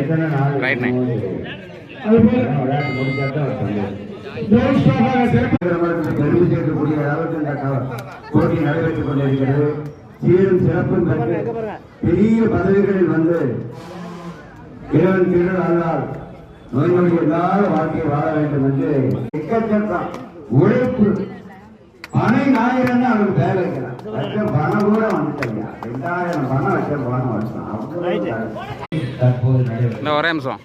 Right நை பெருமை சேர்க்கக்கூடிய அளவுக்கு இந்த போட்டி நடைபெற்றுக் கொண்டிருக்கிறது. சீரும் சிறப்பும் பெற்று பெரிய பதவிகளில் வந்து இறைவன் திருடன் அல்லால் நோய்நொடி இல்லாத வாழ்க்கையை வாழ வேண்டும் என்று எக்கச்சக்கம் உழைப்பு பனை 1000 அவருக்கு தேவை வைக்கிறான். லட்சம் பணம் கூட வந்துட்டாங்க. 2000 பணம் லட்சம் பணம் வச்சான். தற்போது இந்த ஒரே நிமிஷம்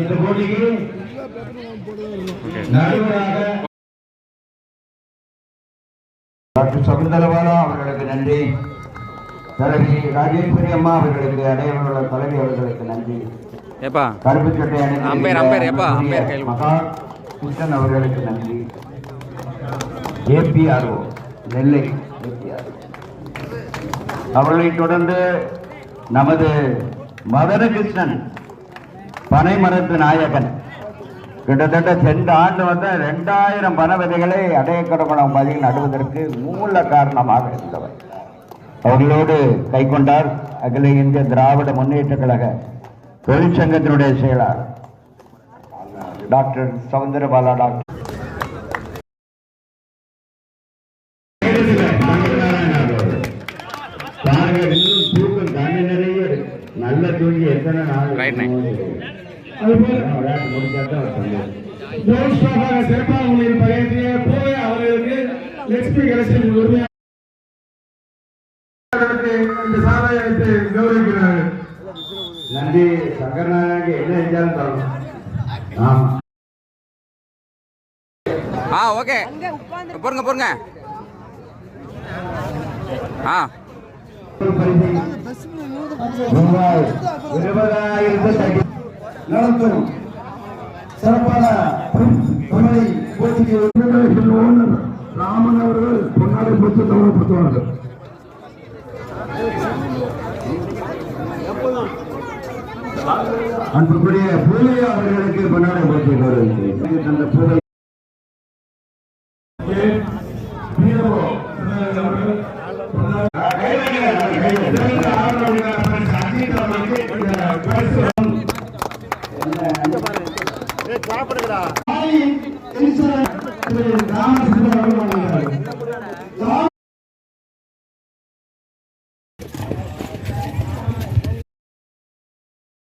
இந்த போட்டிக்கு நடுவராக டாக்டர் சகுந்தலபாலா அவர்களுக்கு நன்றி. தலைவி ராஜேஸ்வரி அம்மா அவர்களுக்கு, அடையாள தலைவி அவர்களுக்கு நன்றி. கருப்பு சட்டை அணிந்த மகா கிருஷ்ணன் அவர்களுக்கு நன்றி. ஏபிஆர்ஓ நெல்லை அவர்களை தொடர்ந்து நமது மதனகிருஷ்ணன் பனைமரத்து நாயகன் கிட்டத்தட்ட சென்ற ஆண்டு வந்து 2000 பண விதைகளை அடையக்கடமணம் பதில் நடுவதற்கு மூல காரணமாக இருந்தவர். அவர்களோடு கை கொண்டார் அகில இந்திய திராவிட முன்னேற்ற கழக தொழிற்சங்கத்தினுடைய செயலாளர் டாக்டர் சவுந்தரபாலா. டாக்டர் தூக்கம் தண்ணி நிறைய நல்ல தூங்கி எத்தனை நாள் சிறப்பாக பயிற்சிய போய் அவர்களுக்கு லட்சுமி கலெக்ஷன் இந்த சாதனை கௌரவிக்கிறார்கள். நன்றி. சங்கரநாயகி என்ன செஞ்சாலும் தரணும். ஓகே பொறுங்க பொறுங்க. ரூபாய் 20,000 நடத்தும் சிறப்பான தமிழை போட்டிக்கு ராமன் அவர்கள் பொன்னாடை போட்டு கௌரவப்படுத்துவார்கள். அன்புக்குரிய பூலை அவர்களுக்கு பொன்னாடை போட்டி கௌரவிக்கிறேன். அந்த பூலை சாப்பிடுகிறா